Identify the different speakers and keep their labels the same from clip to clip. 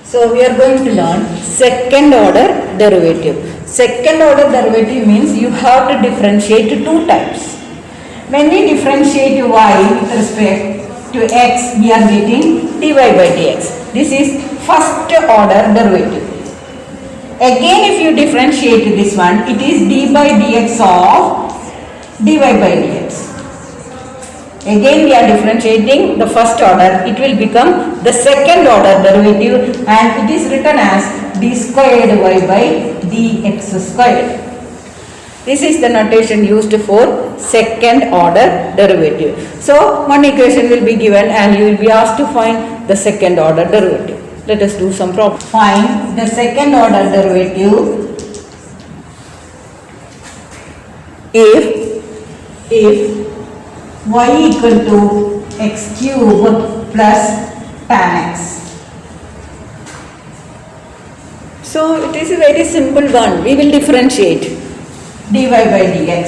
Speaker 1: So we are going to learn second order derivative. Second order derivative means you have to differentiate two types. When we differentiate y with respect to x, we are getting dy by dx. This is first order derivative. Again, if you differentiate this one, it is d by dx of dy by dx. Again we are differentiating the first order, it will become the second order derivative and it is written as d squared y by dx squared. This is the notation used for second order derivative. So one equation will be given and you will be asked to find the second order derivative. Let us do some problem. Find the second order derivative if y equal to x cube plus tan x. So it is a very simple one. We will differentiate dy by dx.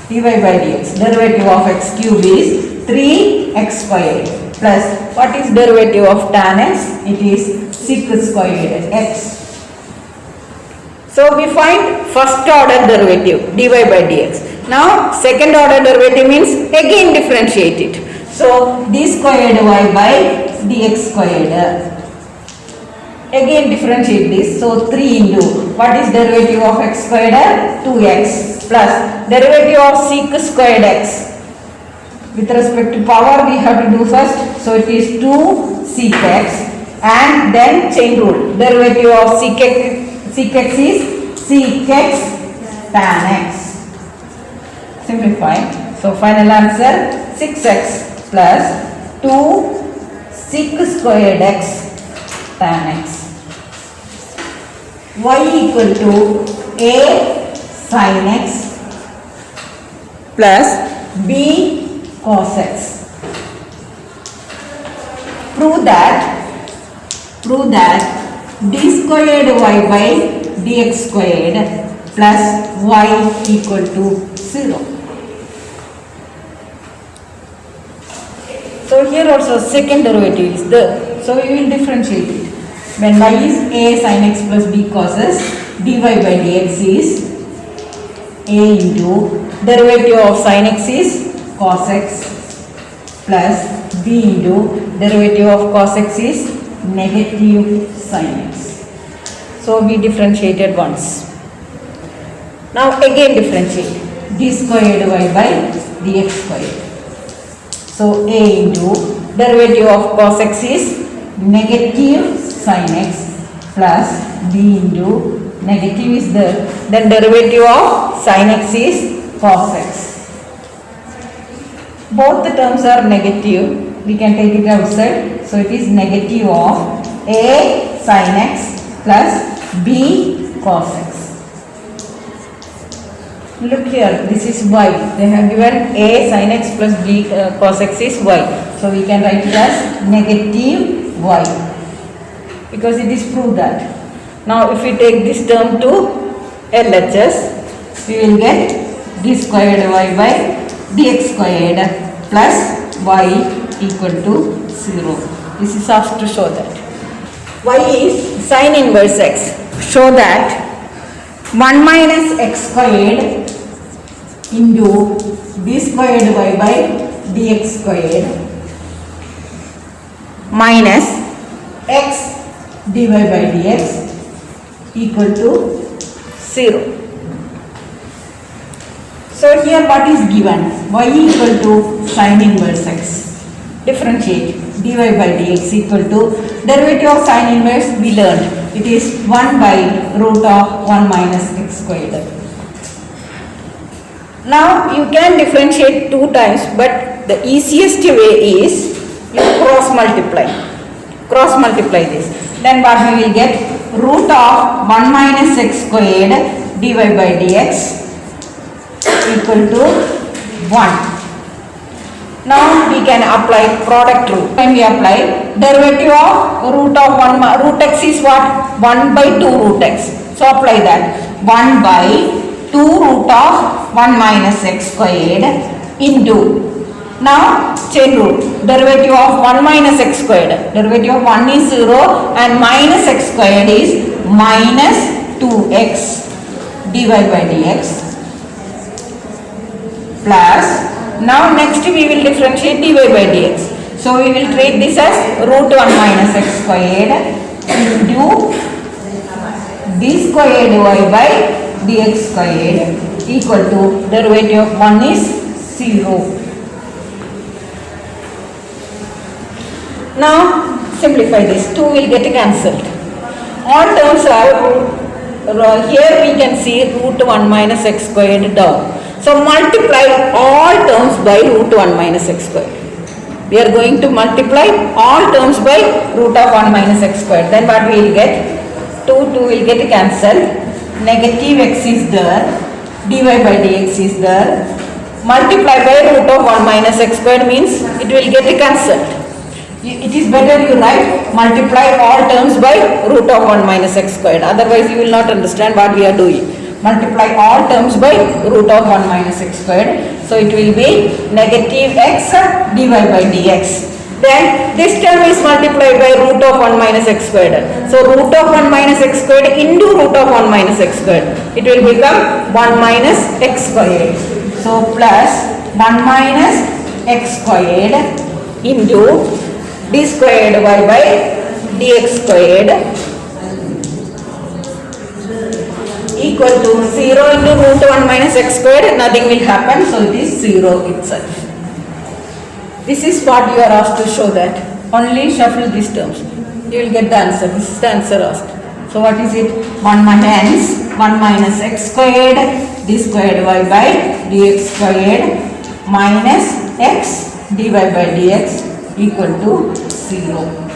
Speaker 1: dy by dx. Derivative of x cube is 3x squared plus what is derivative of tan x? It is sec squared x. So we find first order derivative dy by dx. Now second order derivative means again differentiate it. So d squared y by dx squared. Again differentiate this. So 3 into what is derivative of x squared? 2x plus derivative of sec squared x. With respect to power we have to do first. So it is 2 sec x and then chain rule. Derivative of sec x is sec x tan x. Simplify. So final answer 6x plus 2 sec squared x tan x. Y equal to a sin x plus b cos x. Prove that d squared y by dx squared plus y equal to 0. So here also second derivative is there. So we will differentiate it. When y is a sin x plus b cos x, dy by dx is a into derivative of sin x is cos x plus b into derivative of cos x is negative sin x. So we differentiated once. Now again differentiate d squared y by dx squared. So a into derivative of cos x is negative sin x plus b into negative is there. Then derivative of sin x is cos x. Both the terms are negative. We can take it outside. So it is negative of a sin x plus b cos x. Look here, this is y. They have given a sin x plus b cos x is y. So we can write it as negative y because it is proved that. Now if we take this term to LHS, we will get d squared y by dx squared plus y equal to 0. This is asked to show that. Y is sin inverse x. Show that 1 minus x squared into d squared y by dx squared minus x dy by dx equal to 0. So here what is given? Y equal to sin inverse x. Differentiate dy by dx equal to derivative of sin inverse we learned. It is 1 by root of 1 minus x squared. Now you can differentiate two times, but the easiest way is you cross multiply. Cross multiply this. Then what we will get? Root of 1 minus x squared dy by dx equal to 1. Now we can apply product rule. When we apply derivative of root of 1, root x is what? 1 by 2 root x. So apply that. 1 by 2 root of 1 minus x squared into Now chain rule. Derivative of 1 minus x squared. Derivative of 1 is 0 and minus x squared is minus 2x dy by dx plus, now next we will differentiate dy by dx. So we will treat this as root 1 minus x squared into d squared y by dx squared equal to derivative of 1 is 0. Now simplify this, 2 will get cancelled. All terms are, here we can see root 1 minus x squared down. So multiply all terms by root 1 minus x squared. We are going to multiply all terms by root of 1 minus x squared. Then what we will get? 2 will get cancelled. Negative x is there. Dy by dx is there. Multiply by root of 1 minus x squared means it will get cancelled. It is better you write multiply all terms by root of 1 minus x squared. Otherwise you will not understand what we are doing. Multiply all terms by root of 1 minus x squared. So it will be negative x dy by dx. Then this term is multiplied by root of 1 minus x squared. So root of 1 minus x squared into root of 1 minus x squared. It will become 1 minus x squared. So plus 1 minus x squared into d squared y by dx squared equal to 0 into root 1 minus x squared, nothing will happen, so it is 0 itself. This is what you are asked to show that. Only shuffle these terms. You will get the answer. This is the answer asked. So what is it? 1 minus x squared d squared y by dx squared minus x dy by dx equal to 0.